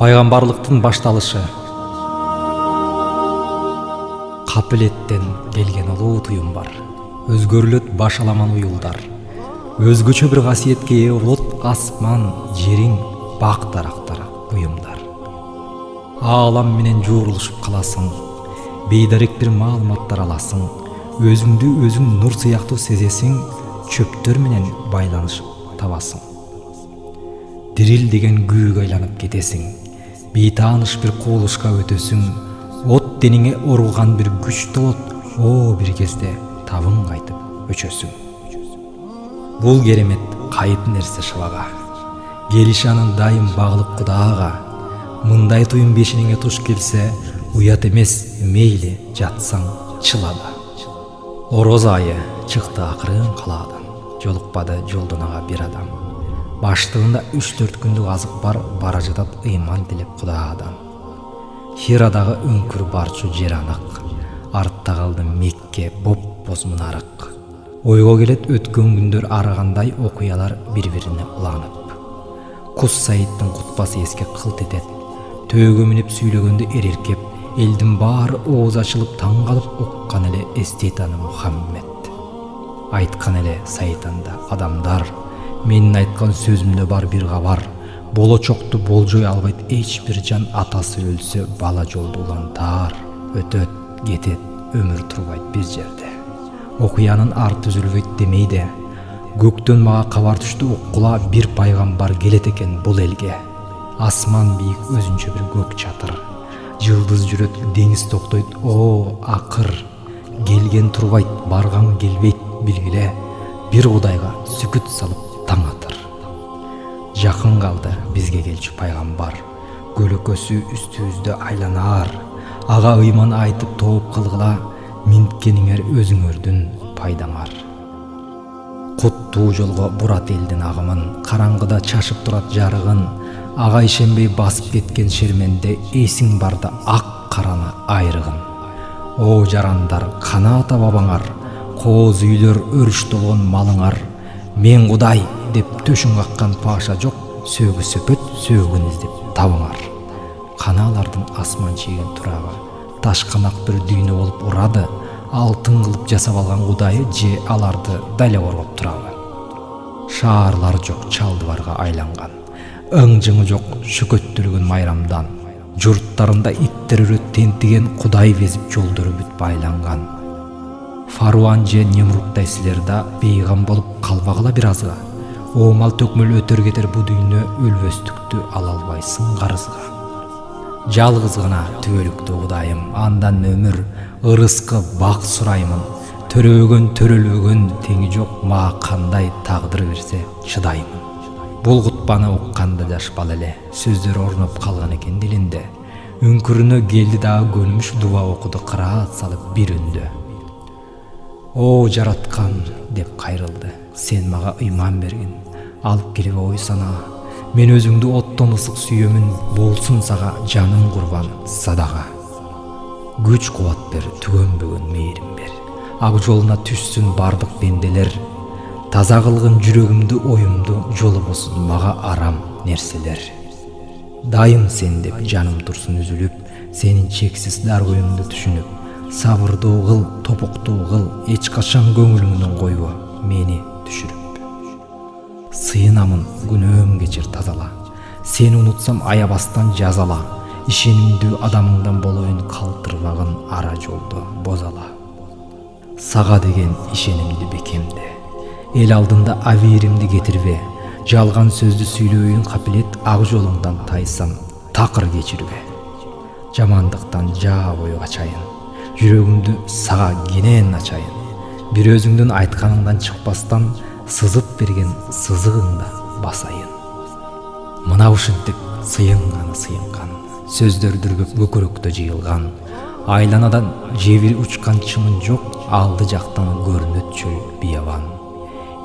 Пайгамбарлыктын башталышы. Капилеттен келген улуу туюм бар. Өзгөрүлөт баш аламан уюлдар. Өзгөчө бир касиетке ээ болот асман, жериң, бак дарактар, буюмдар. Аалам менен жуурулушуп каласың. Бейдарек бир маалыматтар аласың. Өзүңдү өзүң нур сыяктуу сезесиң, чөптөр менен байланышып табасың. Дирил деген күүгө айланып кетесиң. Бейтааныш бир кубулушка өтөсүң. От дениңе урулган бир күч болот. Бир кезде табың кайтып өчөсүң. Бул керемет кайып нерсе шабага. Келишанын дайым багылып Кудага. Мындай туюм бешиниңе туш келсе, уят эмес, мейли жатсаң чылада. Ороз айы чыкты акырын калаадан. Жолукпады жолдон ага бир адам. Баштыгында 3-4 күндүк азык бар, бара жатат ыйман тилеп Кудаадан. Хирадагы өңкүр барчу жер анык. Артта калды Мекке боп-боз мунарык. Ойго келет өткөн күндөр арыгандай окуялар бири-бирине уланып. Кус Саидтин кутбасы эске кылт этет. Төөгө минип сүйлөгөндө эреркеп, элдин баары ооз ачылып таң калып уккан эле эстейтаны Мухаммед. Айткан эле Саитанда адамдар, менин айткан сөзүмдө бар бир кабар. Болочокту болжой албайт эч бир жан, атасы өлсө бала жолду улантар. Өтөт, кетет, өмүр турбайт бир жерде. Окуянын арты үзүлбөйт демейде. Көктөн мага кабар түштү, уккула бир пайгамбар келет экен бул элге. Асман бийик, өзүнчө бир көк чатыр. Жылдыз жүрөт, деңиз токтойт, акыр. Келген турбайт, барган келбейт, билгиле. Бир Кудайга сүкүт салып таң атыр. Жакын калды бизге келчү пайгамбар. Көлөкөсү үстүбүздө айланар. Ага ыйман айтып тооп кылгыла, минткениңер өзүңөрдүн пайдаңар. Куттуу жолго бурат элдин агымын, караңгыда чашып турат жарыгын. Ага ишенбей басып кеткен шерменде эсиң барда ак караны айрыгын. О жарандар, канаата бабаңар, кооз үйлөр өрүш толгон малыңар. Мен Кудай деп төшүң каккан паша жок, сөөгү сөпөт, сөөгүн издеп табыңар. Канаалардын асман чийген турагы, ташканак бир дүйнө болуп урады. Алтын кылып жасап алган Кудайы же аларды дале коргоп турабы. Шаарлар жок, чалдыбарга айланган. Ың-жыңы жок, шөкөттөлгөн майрамдан. Журттарында иттер үрөт тентиген, Кудай безип жолдору бүт байланган. Фаруан же Немруттай силер да бейгам болуп калбагыла бир азга. Оомал төкмөл өтөр кетер бу дүйнө, өлбөстүктү ала албайсың карызга. Жалгыз гана түбөлүктүү Кудайым, андан өмүр, ырыскы, бак сураймын. Төрөөгөн, төрөлбөгөн теңи жок, мага кандай тагдыр берсе чыдаймын. Бул кутбаны укканда жашпал эле, сөздөр орноп калган экен дилинде. Үңкүрүнө келди дагы көнүмүш, дуба окуду кыраат салып бир үндө. О жараткан деп кайрылды, сен мага ыйман бергин, алып келип ой сана. Мен өзүңдү оттон ысык сүйөмүн, болсун сага жаның курбан садага. Күч кубат бер, түгөнбөгөн мээрим бер. Ак жолуна түшсүн бардык бенделер. Таза кылгын жүрөгүмдү, оюмду, жолубосун мага арам нерселер. Дайым сен деп жаным турсун үзүлүп, сенин чексиз даргоюңду түшүнүп. Сабырдуу кыл, топуктуу кыл, эч качан көңүлүңдөн койбо мени түшүрүп. Сыйынамын, күнөөм кечир тазала. Сени унутсам аябастан жазала. Ишенимдүү адамыңдан болоюн, калтырбагын ара жолдо бозала. Сага деген ишенимди бекемде. Эл алдында авиримди кетирбе. Жалган сөздү сүйлөйүн капилет, ак жолуңдан тайсам такыр кечирбе. Жамандыктан жаа бою качайын. Жүрөгүмдү сага кенен ачайын. Бир өзүңдүн айтканыңдан чыкпастан, сызып берген сызыгыңда басайын. Мына ушинтип сыйынган, сөздөр дүргөп көкөрөктө жыйылган. Айланадан жебир учкан чымын жок, алды жактан көрүнөт чөл биябан.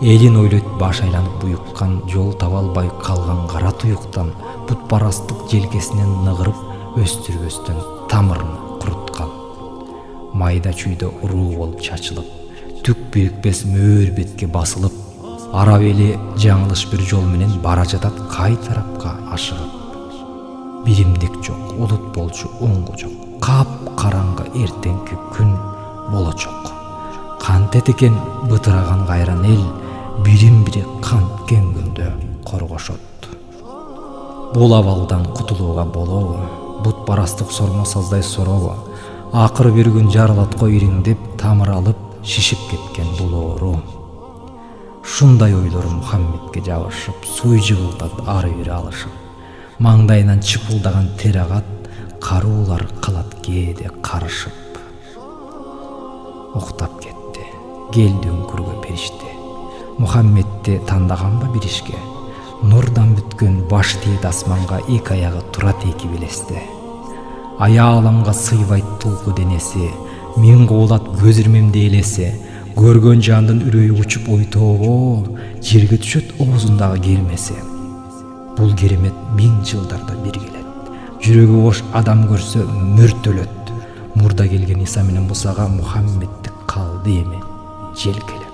Элин ойлойт баш айланып буюккан, жол таба албай калган кара туюктан, бутпарастык желкесинен ныгырып, өстүрбөстөн тамырын куруткан. Майда чүйдө уруу болуп чачылып, түк бирикпес мөөр бетке басылып, ара бели жаңылыш бир жол менен бара жатат кай тарапка ашыгып. биримдик жок, улут болчу оңгу жок. Кап караңгы эртеңки күн болочок. Кантет экен бытыраган кайран эл, бирин-бири канткен күндө коргошот. Бул абалдан кутулууга болобу? Бут барастык сормо саздай соробу? Акыры бир күн жаралатко ириңдеп, тамыр алып, шишип кеткен бул оору. Шундай ойлор Мухаммедке жабышып, суй жыгылдат ары бери алышып. Маңдайынан чыпылдаган тер агат, каруулар калат кээде карышып. Уктап кетти. Келди үңкүргө периште. Мухаммедти тандаганбы бир ишке? Нурдан бүткөн баш тиет асманга, эки аягы турат эки белесте. Аяланга сыйбайт тулку денеси, мен куулат көз ирмемде элеси. Көргөн жандын үрөйү учуп ойтобо, жерге түшөт оозундагы кермеси. Бул керемет 1000 жылдарда бир келет. Жүрөгү бош адам көрсө мөртөлөт. Мурда келген Иса менен Мусага Мухаммеддик калды эми желкелеп.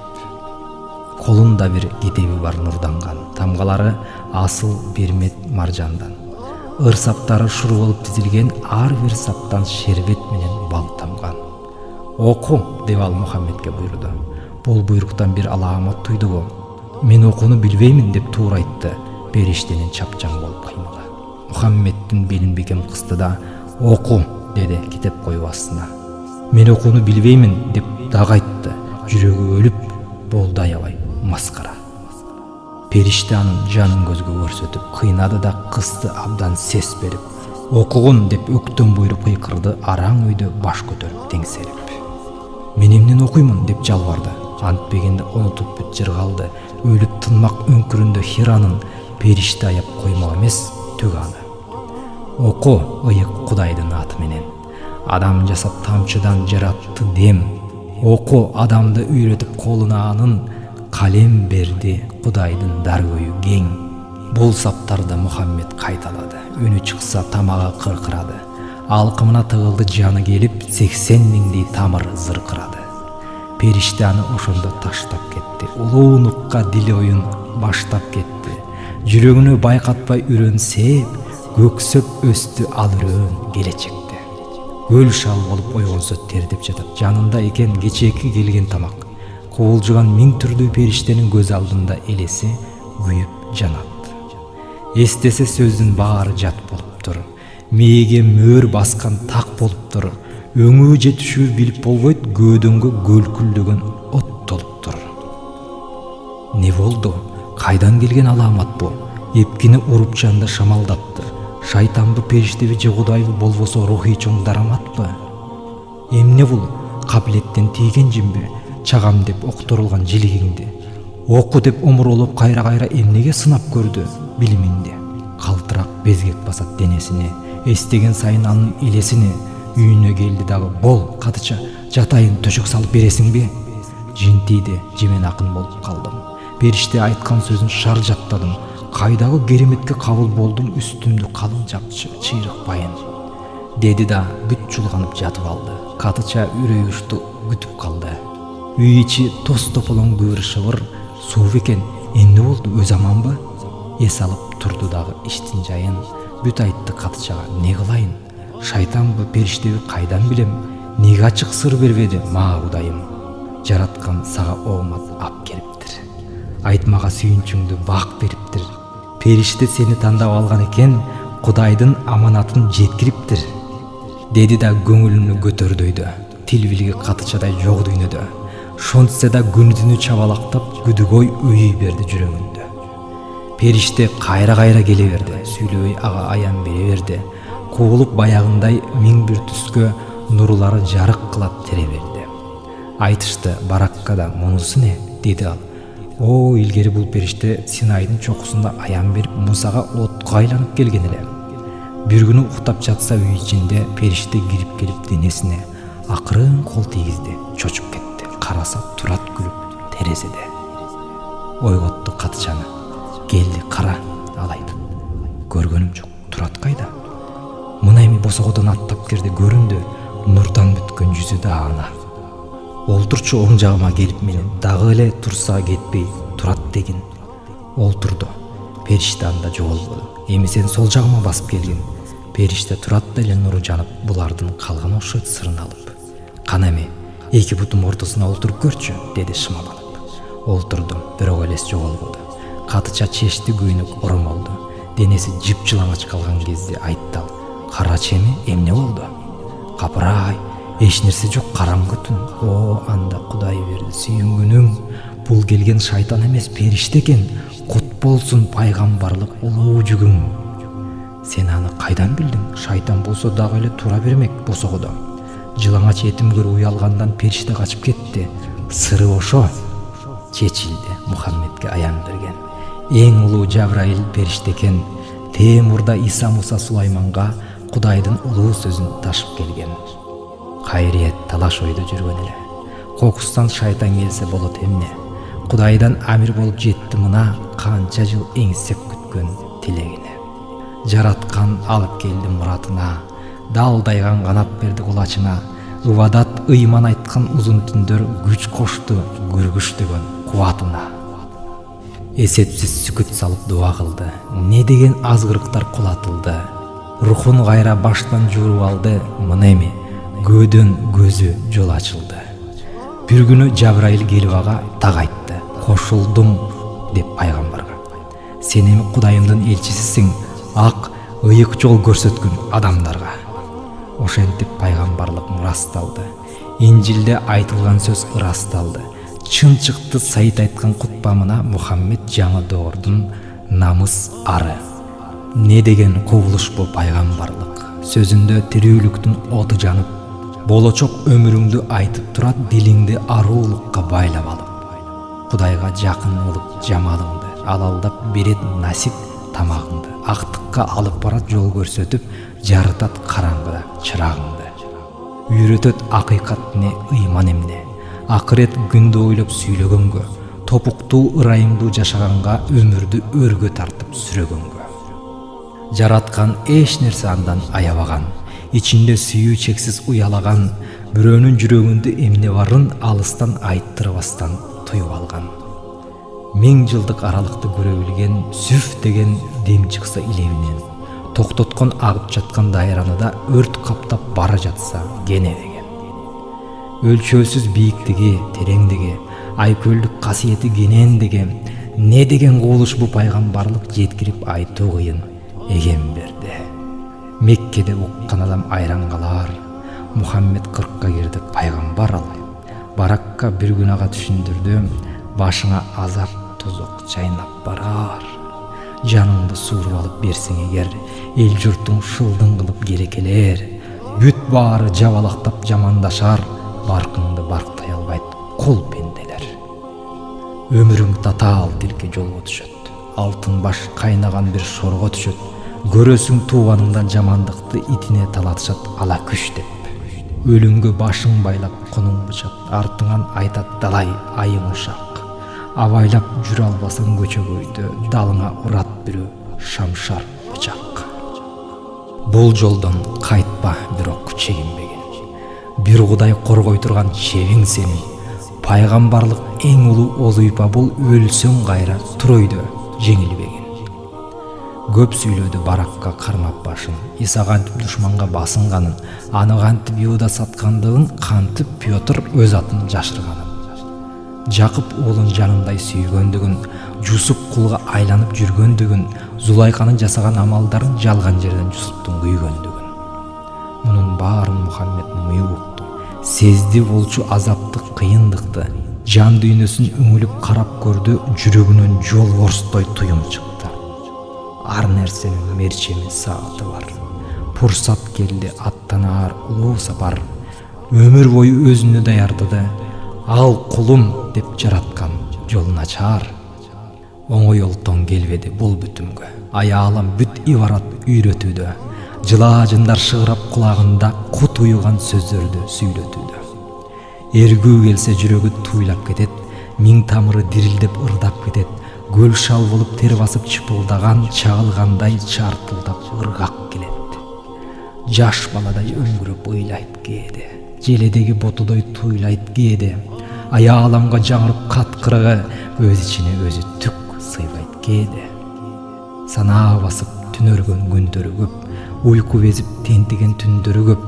Колунда бир китеби бар нурданган, тамгалары асыл бермет маржандан. Ыр саптары шур болуп тизилген, ар бир саптан шербет менен бал тамган. Оку деп ал Мухаммедке буйруду. Бул буйруктан бир аламат туйдубу? Мен окууну билбеймин деп туура айтты. Периштенин чапчаң болуп кыймылы. Мухаммеддин белин бекем кысты да, оку деди китеп коюп астына. Мен окууну билбеймин деп дагы айтты. Жүрөгү өлүп болду аябай маскара. Периште анын жанын көзгө көрсөтүп кыйнады да кысты абдан сес берип. Окугун деп өктөн буйруп кыйкырды, араң өйдө баш көтөрүп теңселип. Мен эмнени окуймун деп жалбарды. Антпегенде унутуп бүт жыргалды. Өлүп тынмак өңкүрүндө Хиранын периште аяп коймок эмес, түг аны. Оку ыйык Кудайдын аты менен. Адам жасап тамчыдан жаратты дем. Оку адамды үйрөтүп колуна анын, калем берди Кудайдын даргөйү кең. Бул саптарды Мухаммед кайталады. Үнү чыкса тамага кыркырады. Алкымына тыгылды жаны келип, 80 миңдей тамыр зыркырады. Периште аны ошондо таштап кетти. Улуу нукка дили оюн баштап кетти. Жүрөгүнө байкатпай үрөн сээп, көксөп өстү ал үрөн келечекте. Көл шал болуп ойгонсо тердеп жатат. Жанында экен кечээки келген тамак. Куулжуган 1000 түрдүү периштенин көз алдында элеси күйүп жанат. Эстесе сөздүн баары жат болуптур. Мээге мөр баскан так болуптур. Өңү жетишүү билип болбойт, көөдөңгө көлкүлдөгөн от толуптур. Не болду? Кайдан келген аламат бу? Эпкини уруп жанды шамалдатты. Шайтанбы, периштеби же Кудайбы болбосо рухий чоң дараматпы? Эмне бул? Кабилеттен тийген жимби? Чагам деп окторулган жилигиңди. Оку деп омуролуп кайра-кайра эмнеге сынап көрдү билиминди. Калтырак безгек басат денесине. Эстеген сайын анын илесине. Үйүнө келди дагы, бол, катыча, жатайын, төшөк салып бересиңби? Жинтийди, жемен акын болуп калдым. Периште айткан сөзүн шар жаттадым. Кайдагы кереметке кабыл болдум, үстүмдү калың жапчы, чыйрыкпайын. Деди да бүт чулганып жатып алды. Катыча үрөй ушту күтүп калды. Үй ичи тос тополоң кыбыр шыбыр, сууп экен. Эмне болду, өз аманбы? Эс алып турду дагы иштин жайын. Бүт айтты катычага, не кылайын? Шайтанбы, периштеби кайдан билем? Неге ачык сыр бербеди мага Кудайым? Жараткан сага оомат ап келиптир. Айтмага сүйүнчүңдү бак бериптир. Периште сени тандап алган экен, Кудайдын аманатын жеткириптир. Деди да көңүлүнү көтөрдөйдү. Тил билги катычадай жок дүйнөдө. Шонтсе да күнү-түнү чабалактап, күдүгөй өйүй берди жүрөгүндө. Периште кайра-кайра келе берди, сүйлөбөй ага аян бере берди. Куулуп баягындай 1001 түскө нурлары жарык кылат тере берди. Айтышты, бараккада мунусу не? Деди ал. О, илгери бул периште Синайдын чокусунда аян берип Мусага отко айланып келген эле. Бир күнү уктап жатса үй ичинде периште кирип келип денесине акырын кол тийгизди, чочуп кетти. Караса турат күлүп терезеде. Ойготту катычаны. Келди, кара, ал айтып. Көргөнүм жок, турат кайда? Мына эми босогодон аттап кирди, көрүндү, нурдан бүткөн жүзү да ана. Олтурчу оң жагыма келип менен, дагы эле турса кетпей турат дегин. Олтурду. Периште анда жоголбоду. Эми сен сол жагыма басып келгин. Периште турат деле нуру жанып булардын калган окшойт сырын алып. Кана эми эки бутум ортосуна олтуруп көрчү, деди шымаланып. Олтурдум, бирок элес жоголбоду. Катыча чечти күйнүк оромолду. Денеси жыпчылаңач калган кезде айтты ал: "Карачы эми, эмне болду?" "Капырай, эч нерсе жок, караңгы түн." "О, анда Кудай берди, сүйүнгүнүм. Бул келген шайтан эмес, периште экен. Кут болсун пайгамбарлык улуу жүгүң." "Сен аны кайдан билдиң? Шайтан болсо дагы эле тура бермек босогодо. Жылаңач этимгөр уялгандан периште качып кетти. Сыры ошо." Чечилди. Мухаммедке аян берген. Эң улуу Жабраил периште экен. Темурда Иса Муса Сулайманга Кудайдын улуу сөзүн ташып келген. Кайриет талаш ойдо жүргөн эле. Кокустан шайтан келсе болот эмне? Кудайдан амир болуп жетти мына канча жыл эңсеп күткөн тилегине. Жараткан алып келди муратына, далдайган канат берди кулачына. Ыбадат ыйман айткан узун түндөр күч кошту көргүчтөгөн кубатына. Эсепсиз сүкүт салып дуа кылды. Не деген азгырыктар кулатылды. Рухун кайра баштан жууруп алды. Мына эми көөдөн көзү жол ачылды. Бир күнү Жабраил келип ага так айтты: "Кошулдум" деп пайгамбарга. "Сен эми Кудайымдын элчисисиң, ак ыйык жол көрсөткүн адамдарга." Ошентип пайгамбарлык мурасталды. Инжилде айтылган сөз ырасталды. Чын чыкты Саид айткан кутбамына Мухаммед жаңы доордун намыс ары. Не деген кубулуш бу пайгамбарлык. Сөзүндө тирүүлүктүн оду жанып, болочок өмүрүңдү айтып турат дилиңди аруулукка байлап алып. Кудайга жакын болуп жамалыңды, алалдап берет насип тамагыңды. Актыкка алып барат жол көрсөтүп, жарытат караңгыда чырагыңды. Үйрөтөт акыйкат не, ыйман эмне. Акырет күндү ойлоп сүйлөгөнгө, топуктуу ырайымдуу жашаганга, өмүрдү өргө тартып сүрөгөнгө. Жараткан эч нерсе андан аябаган, ичинде сүйүү чексиз уялаган, бирөөнүн жүрөгүндө эмне барын алыстан айттырбастан туюп алган. 1000 жылдык аралыкты көрө билген, сүф деген дем чыкса илебинен, токтоткон агып жаткан дайраны да өрт каптап бара жатса гене деген. Өлчөөсүз бийиктиги, тереңдиги, айкөлдүк касиети кенендиги, не деген кубулуш бу пайгамбарлык жеткирип айтуу кыйын эген берди. Меккеде уккан адам айран калар. Мухаммед 40-ка кирди, пайгамбар ал. Баракка бир күн ага түшүндүрдү, башыңа азап тозок чайнап барар. Жаныңды сууруп алып берсең эгер, эл журтуң шылдың кылып керекелер. Бүт баары жабалактап жамандашар, баркыңды барктай албайт кул пенделер. Өмүрүң татаал тилке жолго түшөт, алтын баш кайнаган бир шорго түшөт. Көрөсүң тууганыңдан жамандыкты итине талатышат ала күч деп. Өлүмгө башың байлап конуң бычат, артыңан айтат далай айың ушак. Абайлап жүрө албасаң көчөгөйдө, далыңа урат бирөө шамшар бычак. Бул жолдон кайтпа бирок чегинбеген. Бир Кудай коргой турган чебиң сенин. Пайгамбарлык эң улуу озуйпа бул, өлсөң кайра туройдо жеңилбеген. Көп сүйлөдү баракка кармап башын, Иса кантип душманга басынганын, аны кантип Иуда саткандыгын, кантип Петр өз атын жашырганын. Жакып уулун жанындай сүйгөндүгүн, Жусуп кулга айланып жүргөндүгүн, Зулайканын жасаган амалдарын жалган жерден Жусуптун күйгөндүгүн. Мунун баарын Мухаммед мыйып укту. Сезди болчу азапты, кыйындыкты, жан дүйнөсүн үңүлүп карап көрдү, жүрөгүнөн жол борстой туюм чыкты. Ар нерсенин мерчеми сааты бар. Пурсат келди аттанаар улуу сапар. Өмүр бою өзүнө даярдады, ал кулум деп жараткан жолун ачар. Оңой олтон келбеди бул бүтүмгө, аялам бүт ибарат үйрөтүүдө. Жылаажындар шыгырап кулагында, кут уюган сөздөрдү сүйлөтүүдө. Эргүү келсе жүрөгү туйлап кетет, миң тамыры дирилдеп ырдап кетет. Гөл шал болуп тер басып чыпылдаган, чагылгандай чартылдап ыргак келет. Жаш баладай өңгүрөп ыйлайт кээде, желедеги ботудой туйлайт кээде. Аяламга жаңырып каткырыгы, өз ичине өзү түк сыйбайт кээде. Санаа басып түнөргөн күндөрү көп, уйку безип тентиген түндөрү көп,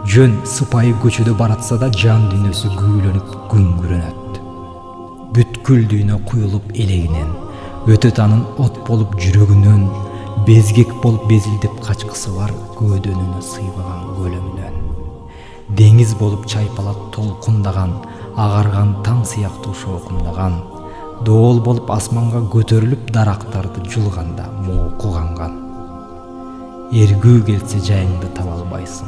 жөн сыпайы көчөдө баратса да жан дүйнөсү күйүлөнүп күңгүрөнөт. Бүткүл дүйнө куюлуп элегинен, өтөт анын от болуп жүрөгүнөн, безгек болуп безилдеп качкысы бар көөдөнүнө сыйбаган көлөмүнөн. Деңиз болуп чайпалат толкундаган, агарган таң сыяктуу шоокундаган, доол болуп асманга көтөрүлүп дарактарды жулганда мууку канган. Эргүү келсе жайыңды таба албайсың,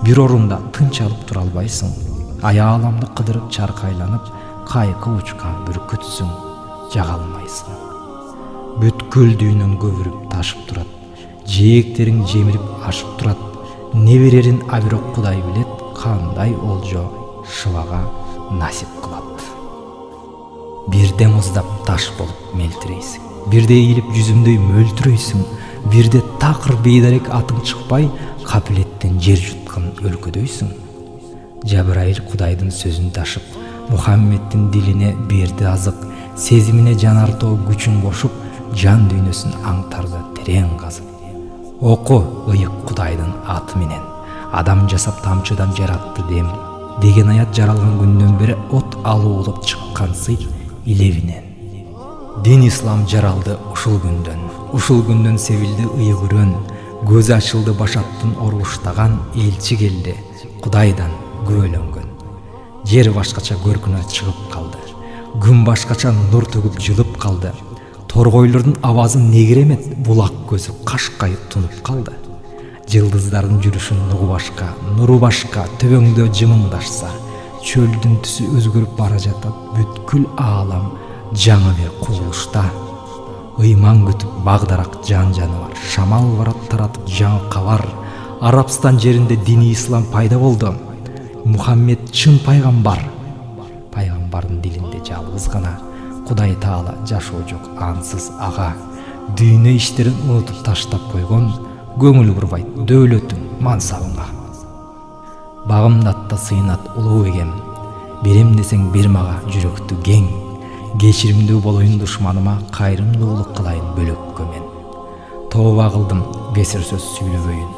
бир орунда тынч алып тура албайсың, аялымды кыдырып чаркайланып, кайкы учкан бүркүтсүң, жага алмайсың. Бүткүл дүйнөң көбүрүп ташып турат, жээктериң жемирип ашып турат, не берерин абирок Кудай билет, кандай олжо шыбага насип кылат. Бирде муздап таш болуп мелтирейсиң, бирде ийилип жүзүмдөй мөлтүрөйсүң, бирде такыр бейдарек атың чыкпай, капилеттен жер жуткан өлкөдөйсүң. Жабырайыл Кудайдын сөзүн ташып, Мухаммеддин дилине берди азык, сезимине жанартоо күчүн кошуп, жан дүйнөсүн аңтарды терең казып. Оку ыйык Кудайдын аты менен, адам жасап тамчыдан жаратты дем, деген аят жаралган күндөн бери от алуулуп чыккан сый илебинен. Дин ислам жаралды ушул күндөн себилди ыйык үрөн, көзү ачылды башаттын оруштаган, элчи келди Кудайдан күбөлөнгөн. Жер башкача көркүнө чыгып калды, күн башкача нур төгүп жылып калды, торгойлордун абазы негиремет, булак көзү кашкай тунуп калды. Жылдыздардын жүрүшүн нуру башка, төбөңдө жымыңдашса, чөлдүн түсү өзгөрүп бара жатат, бүткүл аалам жаңы бир кубулушта. Ыйман күтүп багдарак жан жаныбар, шамал барат таратып жаңы кабар. Арабстан жеринде дини ислам пайда болду. Мухаммед чын пайгамбар. Пайгамбардын дилинде жалгыз гана Кудай Таала жашоо жок ансыз ага. Дүйнө иштерин унутуп таштап койгон, көңүл бурбайт дөөлөтүң мансабыңа. Багымдатта сыйнат улуу эгем, берем десең бер мага жүрөктү кең. Кечиримдүү болоюн душманыма, кайрымдуулук кылайын бөлөккө мен. Тооба кылдым кесир сөз сүйлөбөйүн,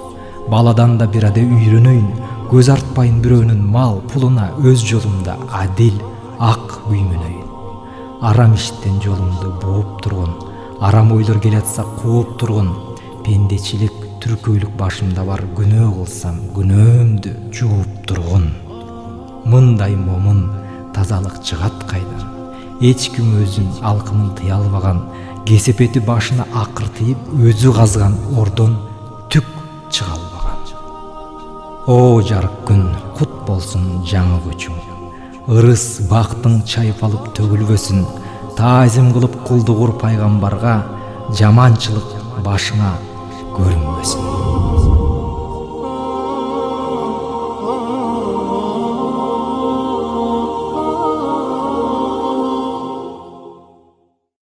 баладан да бир аде үйрөнөйүн, көз артпайын бирөөнүн мал пулуна, өз жолумда адил, ак күймөнөйүн. Арам иштен жолумду бууп тургун, арам ойлор келатса кууп тургун, пендечилик, түркөйлүк башымда бар, күнөө кылсам күнөөмдү жууп тургун. Мындай момун тазалык чыгат кайдан? Эч ким өзүн алкымын тыя албаган, кесепети башына акыртыйып өзү казган ордон түк чыга албаган. О жарык күн, кут болсун жаңы көчүң. Ырыс бактың чайпалып төгүлбөсүн, таазим кылып кулдугур пайгамбарга, жаманчылык башыңа көрүнбөсүн.